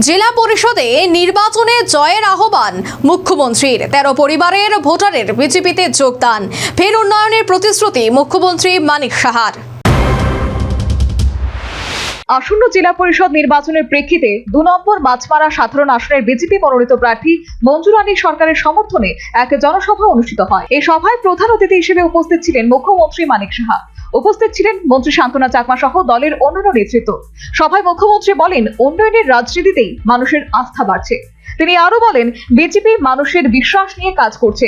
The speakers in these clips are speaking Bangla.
জেলা পরিষদে নির্বাচনে জয়ের আহ্বান মুখ্যমন্ত্রীর। 13 পরিবারের ভোটারের বিজেপিতে যোগদান, ফের উন্নয়নের প্রতিশ্রুতি মুখ্যমন্ত্রী মানিক সাহার। আসন্ন জেলা পরিষদ নির্বাচনের প্রেক্ষিতে 2 নম্বর মাছমারা সাধারণ আসনের বিজেপি মনোনীত প্রার্থী মঞ্জুরানী সরকারের সমর্থনে এক জনসভা অনুষ্ঠিত হয়। এই সভায় প্রধান অতিথি হিসেবে উপস্থিত ছিলেন মুখ্যমন্ত্রী মানিক সাহা। উপস্থিত ছিলেন মন্ত্রী শান্তনা চাকমা সহ দলের অন্যান্য নেতৃত্ব। সভায় মুখ্যমন্ত্রী বলেন, উন্নয়নের রাজনীতিতেই মানুষের আস্থা বাড়ছে। তিনি আরো বলেন, বিজেপি মানুষের বিশ্বাস নিয়ে কাজ করছে।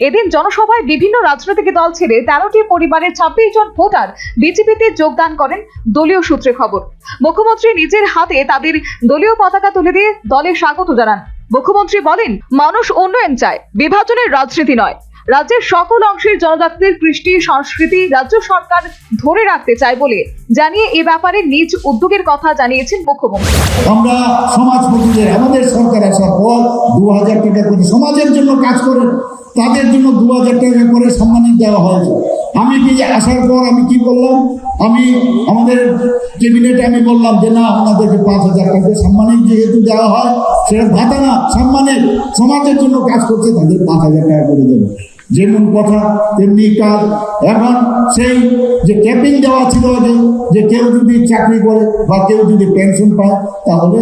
এদিন জনসভায় বিভিন্ন রাজনৈতিক দল ছেড়ে 13টি পরিবারের 26 জন ভোটার বিজেপিতে যোগদান করেন দলীয় সূত্রে খবর। মুখ্যমন্ত্রী নিজের হাতে তাদের দলীয় পতাকা তুলে দিয়ে দলে স্বাগত জানান। মুখ্যমন্ত্রী বলেন, মানুষ উন্নয়ন চায়, বিভাজনের রাজনীতি নয়। রাজ্যের সকল অংশের জনজাতিদের কৃষ্টি সংস্কৃতি রাজ্য সরকার ধরে রাখতে চায় বলে জানিয়ে এ ব্যাপারে নিজ উদ্যোগের কথা জানিয়েছেন মুখ্যমন্ত্রী। আমরা সমাজপতিদের আমাদের সরকার আসার পর 2000 টাকা করে সমাজের জন্য কাজ করে তাদের জন্য 2000 টাকা করে সম্মানিত দেওয়া হয়েছে। আমি কি আসার পর আমি কি বললাম, আমি আমাদের ক্যাবিনেটে আমি বললাম যে না, আপনাদেরকে 5000 টাকা সম্মানিত যেহেতু দেওয়া হয়, সেটা ভাতা না, সম্মানের সমাজের জন্য কাজ করছে তাদের 5000 টাকা করে দেবো। যেমন কথা তেমনি কাজ। এখন সেই যে ক্যাপিং দেওয়া ছিল যে কেউ যদি চাকরি করে বা কেউ যদি পেনশন পায় তাহলে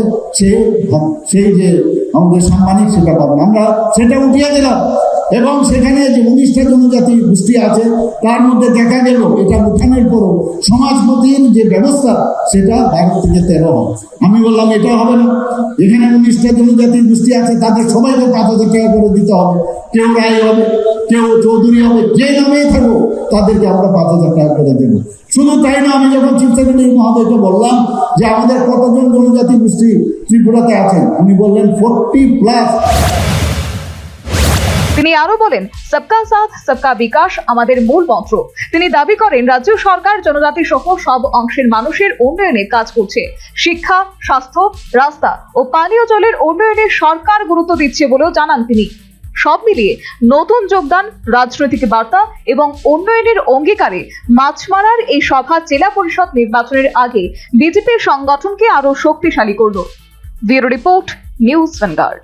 সেই যে আমাদের সাম্মানিক সেটা পাবেন, আমরা সেটা উঠিয়ে দিলাম। এবং সেখানে যে 19টা জনজাতি গোষ্ঠী আছে তার মধ্যে দেখা গেল এটা উঠানোর পরও সমাজপতির যে ব্যবস্থা সেটা 12 থেকে 13 হয়। আমি বললাম এটা হবে না, এখানে 19টা জনজাতি গোষ্ঠী আছে তাদের সবাইকে 5000 টাকা করে দিতে হবে। কেউ রায় হবে, কেউ চৌধুরী হবে, যে নামেই থাকবো তাদেরকে আমরা 5000 টাকা করে দেবো। শুধু তাই না, আমি যখন চিফ সেক্রেটারি মহোদয়কে বললাম যে আমাদের কতজন জনজাতি গোষ্ঠী ত্রিপুরাতে আছেন, উনি বললেন 40+। তিনি আরো বলেন, সবকা সাথ সবকা বিকাশ আমাদের মূল মন্ত্র। তিনি দাবি করেন, রাজ্য সরকার জনজাতি সহ সব অংশের মানুষের উন্নয়নে কাজ করছে। শিক্ষা, স্বাস্থ্য, রাস্তা ও পানীয় জলের উন্নয়নে সরকার গুরুত্ব দিচ্ছে বলেও জানান তিনি। সব মিলিয়ে নতুন যোগদান, রাজনৈতিক বার্তা এবং উন্নয়নের অঙ্গীকারে মাছমারার এই সভা জেলা পরিষদ নির্বাচনের আগে বিজেপির সংগঠনকে আরো শক্তিশালী করল। Bureau report, news vanguard.